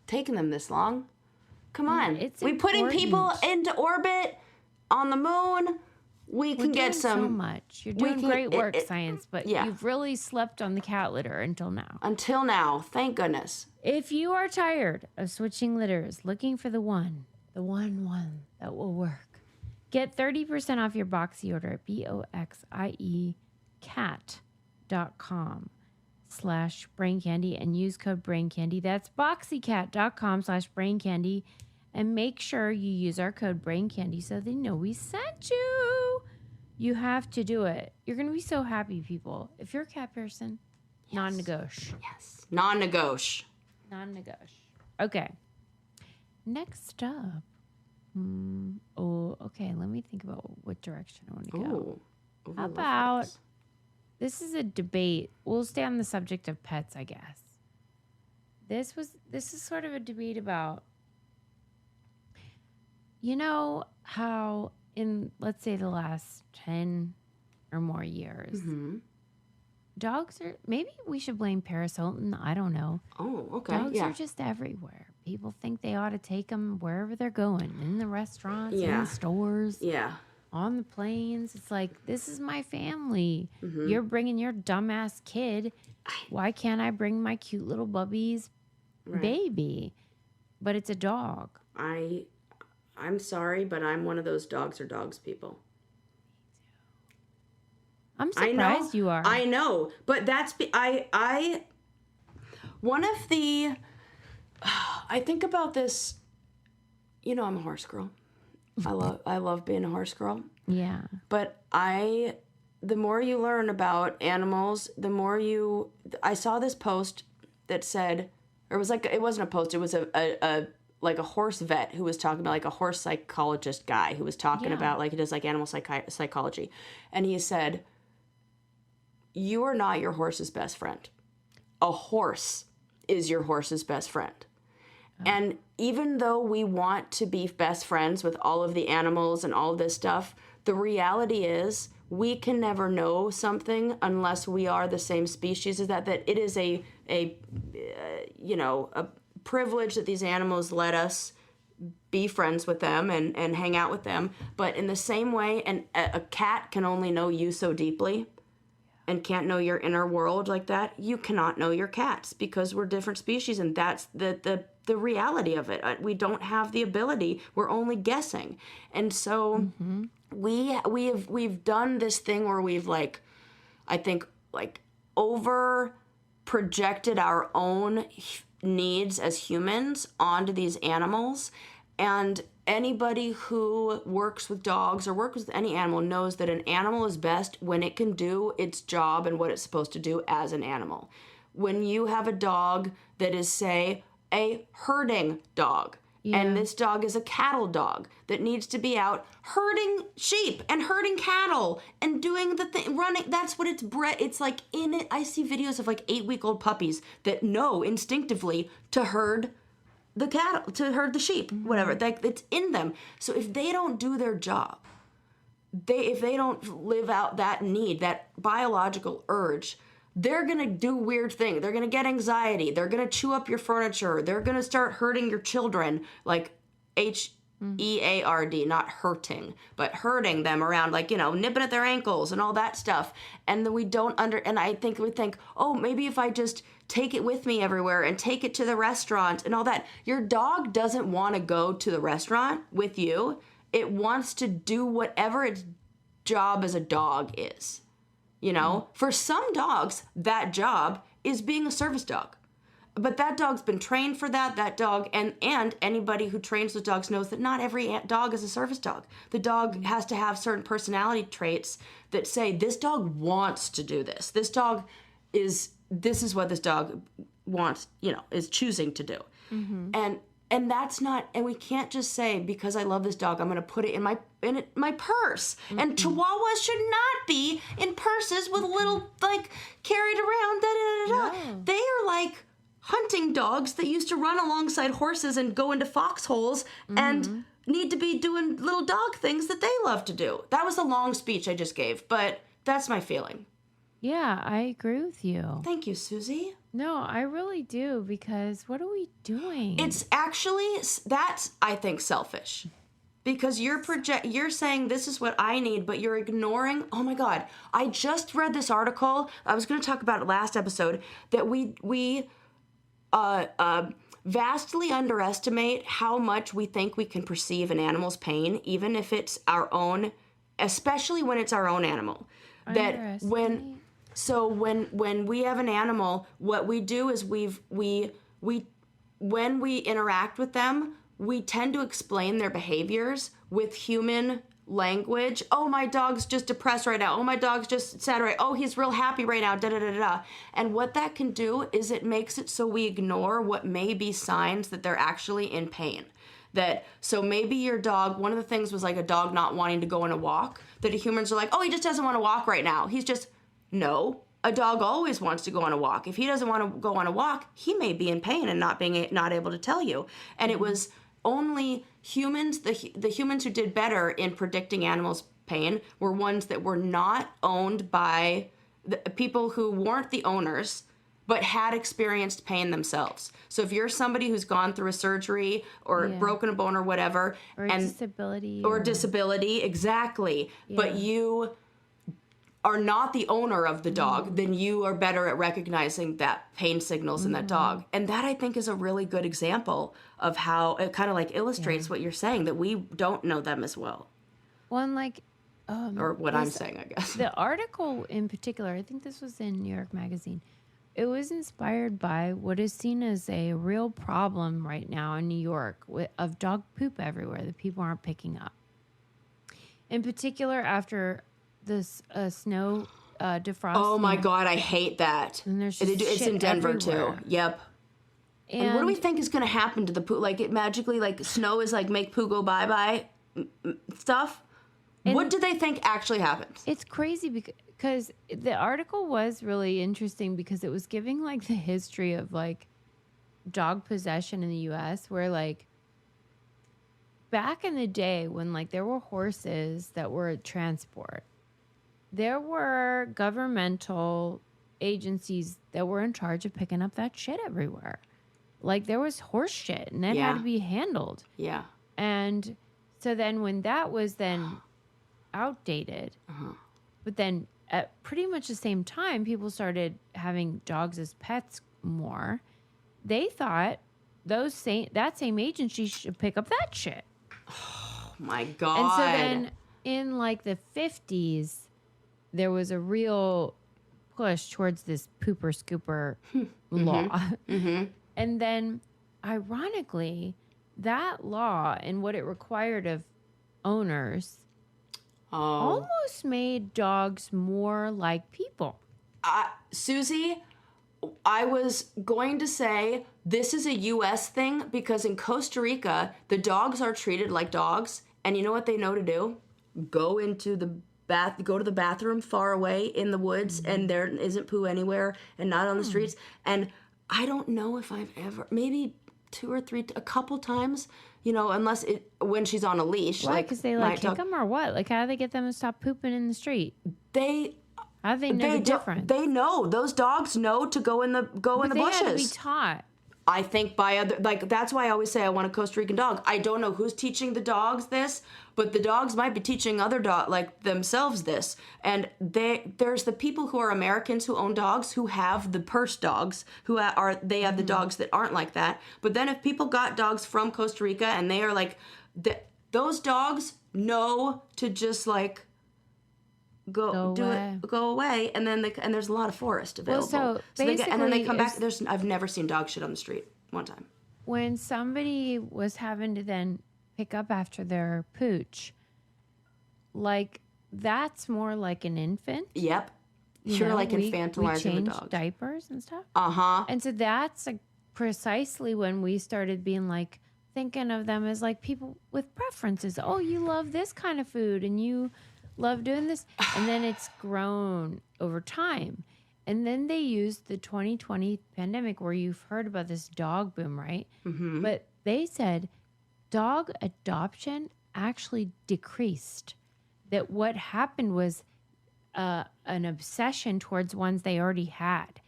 taking them this long. Come on. We're putting people into orbit on the moon. We can get some. So much. You're doing great work, science, but you've really slept on the cat litter until now. Until now, thank goodness. If you are tired of switching litters, looking for the one that will work, get 30% off your boxy order at boxiecat.com/braincandy and use code braincandy. That's boxycat.com/braincandy. And make sure you use our code braincandy so they know we sent you. You have to do it. You're going to be so happy, people. If you're a cat person, non-negotiable. Yes. Non-negotiable. Okay. Next up. Okay. Let me think about what direction I want to go. How about, this is a debate. We'll stay on the subject of pets, I guess. This is sort of a debate about, you know how in, let's say, the last 10 or more years, dogs are, maybe we should blame Paris Hilton. I don't know. Oh, okay. Dogs are just everywhere. People think they ought to take them wherever they're going, in the restaurants, in the stores, on the planes. It's like, this is my family. You're bringing your dumbass kid. Why can't I bring my cute little Bubby's baby? But it's a dog. I'm sorry, but I'm one of those dogs are dogs people. I'm surprised you are. I know, but that's one of the. I think about this. You know, I'm a horse girl. I love being a horse girl. Yeah. But the more you learn about animals, the more you. I saw this post that said, or it was like, it wasn't a post. It was a like a horse vet who was talking about, like a horse psychologist guy who was talking about, like, he does like animal psychology. And he said, you are not your horse's best friend. A horse is your horse's best friend. Oh. And even though we want to be best friends with all of the animals and all of this stuff, the reality is we can never know something unless we are the same species as that it is a privilege that these animals let us be friends with them and hang out with them. But in the same way, a cat can only know you so deeply and can't know your inner world like that. You cannot know your cats because we're different species, and that's the reality of it. We don't have the ability. We're only guessing. And so we've done this thing where we've over projected our own needs as humans onto these animals. And anybody who works with dogs or works with any animal knows that an animal is best when it can do its job and what it's supposed to do as an animal. When you have a dog that is, say, a herding dog, and this dog is a cattle dog that needs to be out herding sheep and herding cattle and doing the thing, running. That's what it's bred. It's like in it. I see videos of like 8-week-old puppies that know instinctively to herd the cattle, to herd the sheep, whatever. Like, it's in them. So if they don't do their job, if they don't live out that need, that biological urge, they're going to do weird things. They're going to get anxiety. They're going to chew up your furniture. They're going to start hurting your children, like HEARD, not hurting, but hurting them around, like, nipping at their ankles and all that stuff. And then and I think we think, oh, maybe if I just take it with me everywhere and take it to the restaurant and all that. Your dog doesn't want to go to the restaurant with you. It wants to do whatever its job as a dog is. For some dogs, that job is being a service dog. But that dog's been trained for that dog, and anybody who trains with dogs knows that not every dog is a service dog. The dog has to have certain personality traits that say, this dog wants to do this. This is what this dog wants, is choosing to do. And that's not, and we can't just say, because I love this dog, I'm going to put it in my purse. And Chihuahuas should not be in purses with little, carried around, da-da-da-da. They are like hunting dogs that used to run alongside horses and go into foxholes and need to be doing little dog things that they love to do. That was a long speech I just gave, but that's my feeling. Yeah, I agree with you. Thank you, Susie. No, I really do, because what are we doing? It's actually, that's, I think, selfish. Because you're saying this is what I need, but you're ignoring, oh my God, I just read this article, I was going to talk about it last episode, that we vastly underestimate how much we think we can perceive an animal's pain, even if it's our own, especially when it's our own animal. That when we have an animal, what we do is when we interact with them, we tend to explain their behaviors with human language. Oh, my dog's just depressed right now. Oh, my dog's just sad right. Oh, he's real happy right now. Da da da da. And what that can do is it makes it so we ignore what may be signs that they're actually in pain. So maybe your dog, one of the things was like a dog not wanting to go on a walk, that humans are like, oh, he just doesn't want to walk right now. No, a dog always wants to go on a walk. If he doesn't want to go on a walk, he may be in pain and not able to tell you. And it was only humans, the humans who did better in predicting animals' pain were ones that were not owned by the people who weren't the owners, but had experienced pain themselves. So if you're somebody who's gone through a surgery or broken a bone or whatever, or disability, exactly, but you are not the owner of the dog, then you are better at recognizing that pain signals in that dog. And that, I think, is a really good example of how it kind of like illustrates what you're saying, that we don't know them as well. Well, and like... or what I'm saying, I guess. The article in particular, I think this was in New York Magazine, it was inspired by what is seen as a real problem right now in New York of dog poop everywhere that people aren't picking up. In particular, after this snow defrost. Oh my God, I hate that. And there's it's in Denver everywhere. too. Yep. And what do we think is going to happen to the poo? Like, it magically, like, snow is like make poo go bye-bye stuff? And what do they think actually happens? It's crazy because the article was really interesting because it was giving like the history of like dog possession in the U.S. where like back in the day when like there were horses that were transport, there were governmental agencies that were in charge of picking up that shit everywhere. Like there was horse shit and that had to be handled. Yeah. And so then when that was then outdated, but then at pretty much the same time, people started having dogs as pets more. They thought that same agency should pick up that shit. Oh my God. And so then in like the 50s, there was a real push towards this pooper scooper law. And then ironically, that law and what it required of owners almost made dogs more like people. Susie, I was going to say this is a U.S. thing because in Costa Rica, the dogs are treated like dogs. And you know what they know to do? Go to the bathroom far away in the woods and there isn't poo anywhere and not on the streets. And I don't know if I've ever, maybe a couple times, unless when she's on a leash. Why? Because they kick them or what? Like, how do they get them to stop pooping in the street? How do they know the difference? They know. Those dogs know to go in the bushes. They had to be taught. I think by that's why I always say I want a Costa Rican dog. I don't know who's teaching the dogs this, but the dogs might be teaching other themselves this. And there's the people who are Americans who own dogs who have the purse dogs they have the dogs that aren't like that. But then if people got dogs from Costa Rica and they are like those dogs know to just like go away, and then and there's a lot of forest available. Well, so and then they come back. I've never seen dog shit on the street one time. When somebody was having to then pick up after their pooch, like that's more like an infant. Yep, you're like infantilizing the dog. Diapers and stuff. And so that's like precisely when we started being like thinking of them as like people with preferences. Oh, you love this kind of food, and you love doing this. And then it's grown over time. And then they used the 2020 pandemic where you've heard about this dog boom, right? But they said dog adoption actually decreased. That what happened was an obsession towards ones they already had.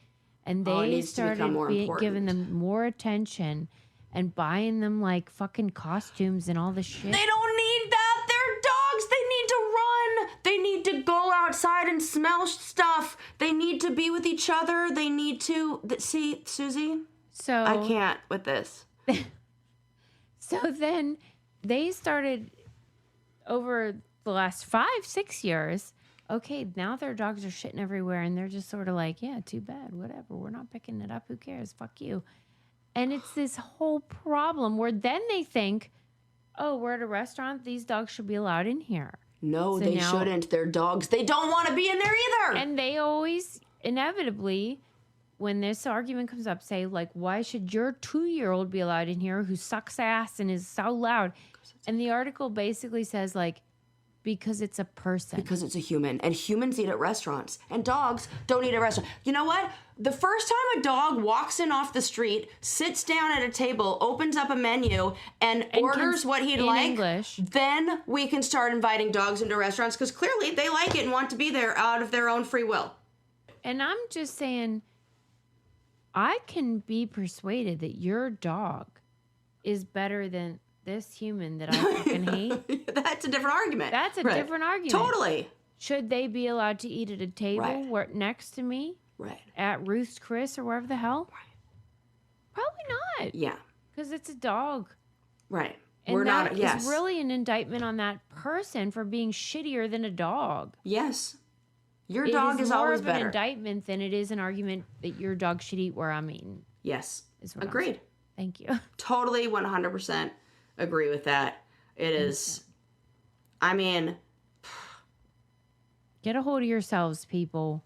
And they started giving them more attention and buying them like fucking costumes and all the shit. They don't need that. They're dogs. They need to run. They need to go outside and smell stuff. They need to be with each other. They need to... See, Susie? So I can't with this. So then they started over the last 5-6 years. Okay, now their dogs are shitting everywhere and they're just sort of like, yeah, too bad, whatever. We're not picking it up. Who cares? Fuck you. And it's this whole problem where then they think, oh, we're at a restaurant. These dogs should be allowed in here. No, so they shouldn't. They're dogs. They don't want to be in there either. And they always, inevitably, when this argument comes up, say, like, why should your 2-year-old be allowed in here who sucks ass and is so loud? And the article basically says, like, because it's a person. Because it's a human. And humans eat at restaurants. And dogs don't eat at restaurants. You know what? The first time a dog walks in off the street, sits down at a table, opens up a menu, and orders what he'd like, English. Then we can start inviting dogs into restaurants because clearly they like it and want to be there out of their own free will. And I'm just saying, I can be persuaded that your dog is better than this human that I fucking hate. That's a different argument. That's a different argument. Totally. Should they be allowed to eat at a table where next to me? Right. At Ruth's Chris or wherever the hell? Right. Probably not. Yeah. Because it's a dog. Right. And that is really an indictment on that person for being shittier than a dog. Yes. Your dog is always better. It is more of an indictment than it is an argument that your dog should eat where I'm eating. Yes. Agreed. Thank you. Totally 100% agree with that. It is, I mean... Get a hold of yourselves, people.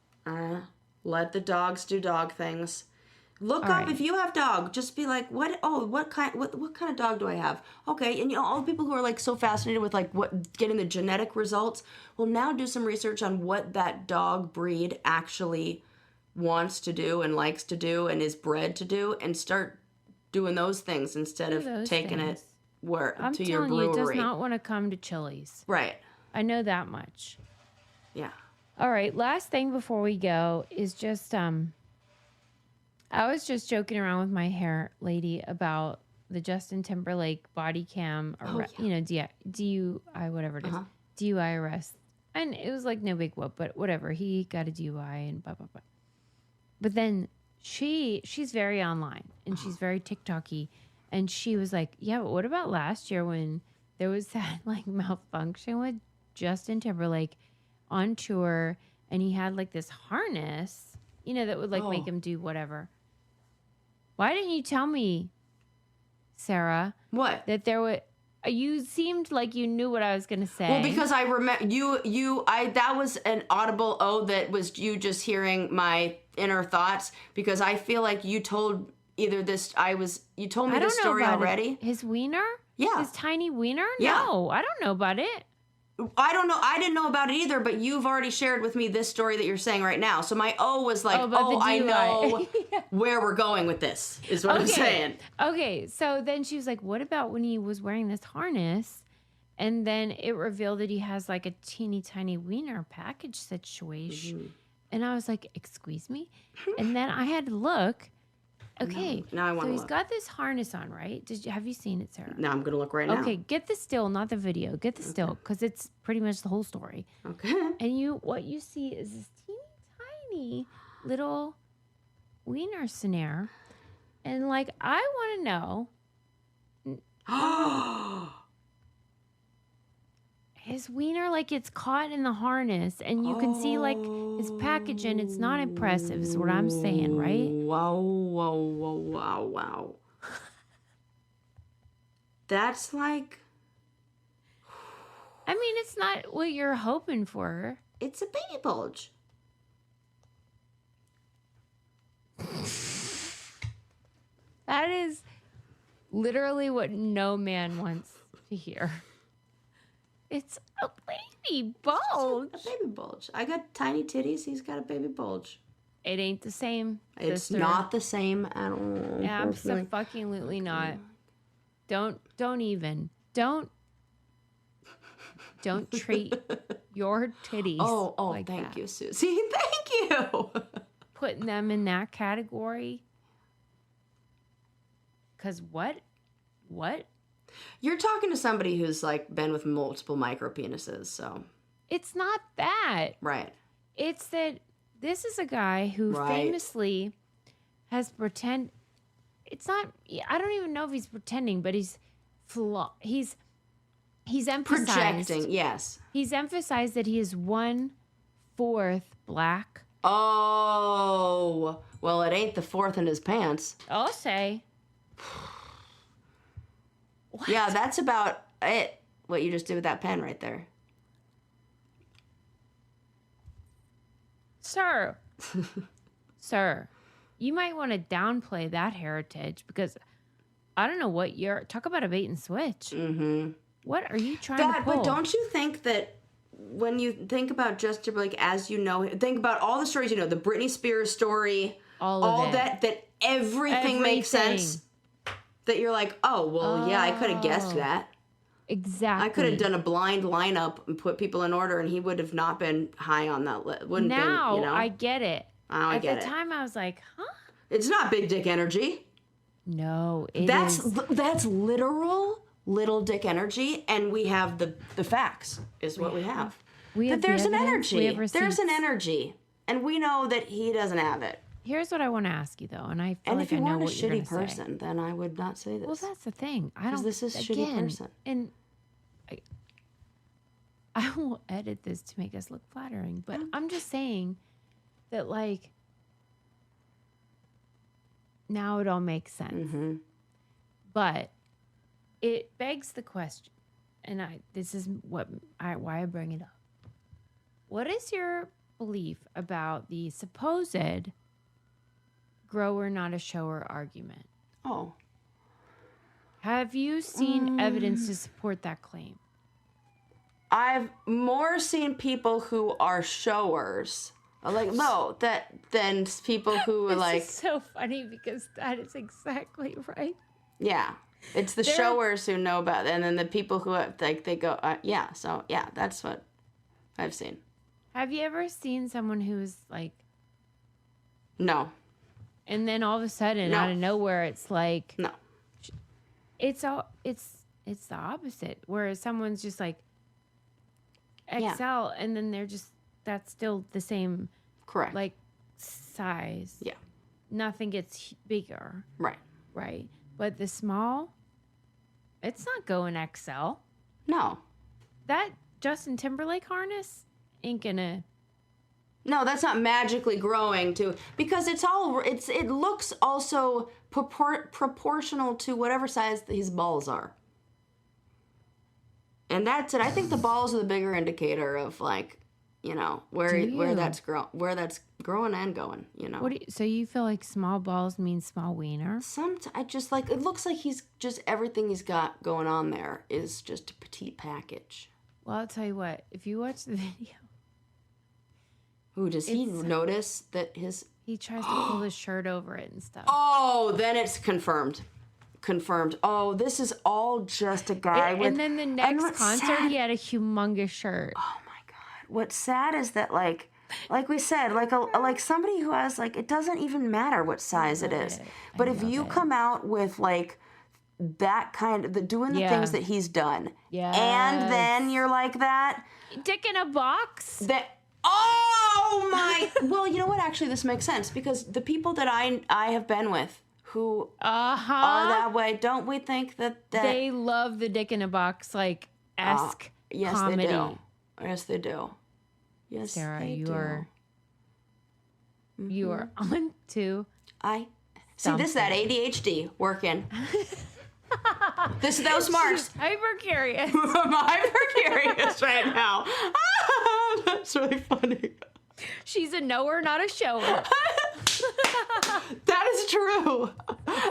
Let the dogs do dog things. Look up if you have dog. Just be like, what kind of dog do I have? Okay, and all the people who are like so fascinated with like getting the genetic results, well, now do some research on what that dog breed actually wants to do and likes to do and is bred to do, and start doing those things instead of taking it to your brewery. I'm telling you, it does not want to come to Chili's. Right. I know that much. Yeah. All right, last thing before we go is just I was just joking around with my hair lady about the Justin Timberlake body cam, DUI, whatever it is, DUI arrest. And it was like no big whoop, but whatever. He got a DUI and blah, blah, blah. But then she's very online and she's very TikTok-y. And she was like, yeah, but what about last year when there was that like malfunction with Justin Timberlake on tour and he had like this harness, that would like make him do whatever. Why didn't you tell me, Sarah? What? That there were... You seemed like you knew what I was going to say. Well, because I remember that was an audible that was you just hearing my inner thoughts, because I feel like you told you told me this story already. His wiener? Yeah. His tiny wiener? Yeah. No, I don't know about it. I don't know. I didn't know about it either, but you've already shared with me this story that you're saying right now. So my O was like, I know where we're going with this, is what I'm saying. Okay, so then she was like, what about when he was wearing this harness and then it revealed that he has like a teeny tiny wiener package situation? Mm-hmm. And I was like, excuse me? And then I had to look. Okay, now I want to so he's got this harness on, right? Have you seen it, Sarah? No, I'm going to look right now. Okay, get the still, not the video. Get the still, because it's pretty much the whole story. Okay. And what you see is this teeny tiny little wiener snare. And like, I want to know... His wiener, like, it's caught in the harness, and you can see, like, his package, and it's not impressive, is what I'm saying, right? Wow. That's like... I mean, it's not what you're hoping for. It's a baby bulge. That is literally what no man wants to hear. It's a baby bulge. A baby bulge. I got tiny titties. He's got a baby bulge. It ain't the same. It's sister. not the same at all. Absolutely not. Don't treat your titties. Oh, like thank that. you, Susie. Thank you. Putting them in that category. Because what? You're talking to somebody who's like been with multiple micro penises, so. It's not that. Right. It's that this is a guy who famously has it's not, I don't even know if he's pretending, but he's emphasized. Projecting, yes. He's emphasized that he is 1/4 black. Oh, well, it ain't the fourth in his pants. I'll say. What? Yeah, that's about it. What you just did with that pen right there. Sir, you might want to downplay that heritage because I don't know what you're... Talk about a bait and switch. Mm-hmm. What are you trying to pull? But don't you think that when you think about Justin Timberlake as you know him, think about all the stories you know, the Britney Spears story, all that everything makes sense. That you're like, oh, well, yeah, I could have guessed that. Exactly. I could have done a blind lineup and put people in order, and he would have not been high on that list. Now, been, you know? I get it. Now I get it. At the time, I was like, huh? It's not big dick energy. No, That's literal little dick energy, and we have the facts, is what we have. That there's an energy. There's an energy, and we know that he doesn't have it. Here's what I want to ask you, though, and I feel like I know what you're going to say. If you weren't a shitty person, then I would not say this. Well, that's the thing. This is shitty person. And I will edit this to make us look flattering, but I'm just saying that, like, now it all makes sense. Mm-hmm. But it begs the question, and this is why I bring it up. What is your belief about the supposed grower, not a shower argument? Oh. Have you seen evidence to support that claim? I've more seen people who are showers. Than people who are like... It's so funny because that is exactly right. Yeah. It's the showers who know about it, and then the people who, like, they go, so, yeah, that's what I've seen. Have you ever seen someone who's, like... No. And then all of a sudden, out of nowhere, it's like... No. It's the opposite, where someone's just like, excel, and then they're just... That's still the same... Correct. Like, size. Yeah. Nothing gets bigger. Right. Right. But the small, it's not going XL. No. That Justin Timberlake harness ain't gonna... No, that's not magically growing to... Because it looks also proportional to whatever size his balls are. And that's it. I think the balls are the bigger indicator of, like... You know, where that's growing and going, you know. So you feel like small balls mean small wiener? I just like, it looks like he's just, everything he's got going on there is just a petite package. Well, I'll tell you what, if you watch the video. Ooh, does he notice that he tries to pull his shirt over it and stuff. Oh, then it's confirmed. Oh, this is all just a guy with... And then the next concert, he had a humongous shirt. Oh, what's sad is that, like we said, like somebody who has, like, it doesn't even matter what size it is. But if you come out with, like, that kind of, doing the things that he's done, and then you're like that. Dick in a box? Oh, my. Well, you know what? Actually, this makes sense. Because the people that I have been with who are that way, don't we think that... They love the dick in a box, like, esque comedy. They do. Yes, they do. Yes, Sarah, they you do. You are on to... See, this is that ADHD working. That was Mark's. Hypercurious. I'm hypercurious right now. That's really funny. She's a knower, not a shower. That is true.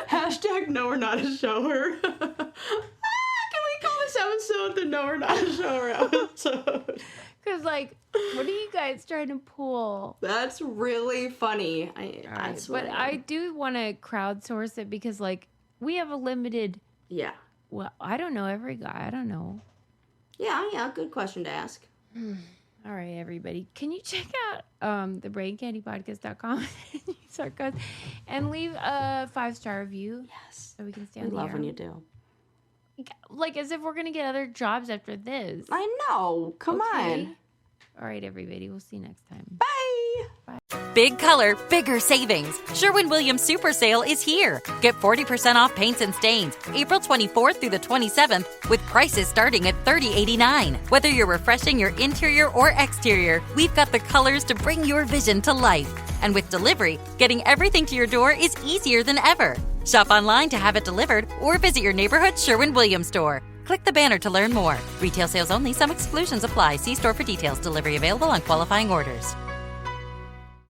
Hashtag knower, not a shower. Can we call this episode the knower, not a shower episode? Because, like, what are you guys trying to pull? That's really funny. I do want to crowdsource it because, like, we have a limited Well, I don't know every guy. I don't know. Yeah, good question to ask. All right, everybody. Can you check out thebraincandypodcast.com and leave a 5-star review? Yes. So we can stay I on the love air. when you do. Like as if we're going to get other jobs after this. I know. Come on. All right, everybody. We'll see you next time. Bye. Big color, bigger savings. Sherwin-Williams Super Sale is here. Get 40% off paints and stains April 24th through the 27th with prices starting at $30.89. Whether you're refreshing your interior or exterior, we've got the colors to bring your vision to life. And with delivery, getting everything to your door is easier than ever. Shop online to have it delivered or visit your neighborhood Sherwin-Williams store. Click the banner to learn more. Retail sales only. Some exclusions apply. See store for details. Delivery available on qualifying orders.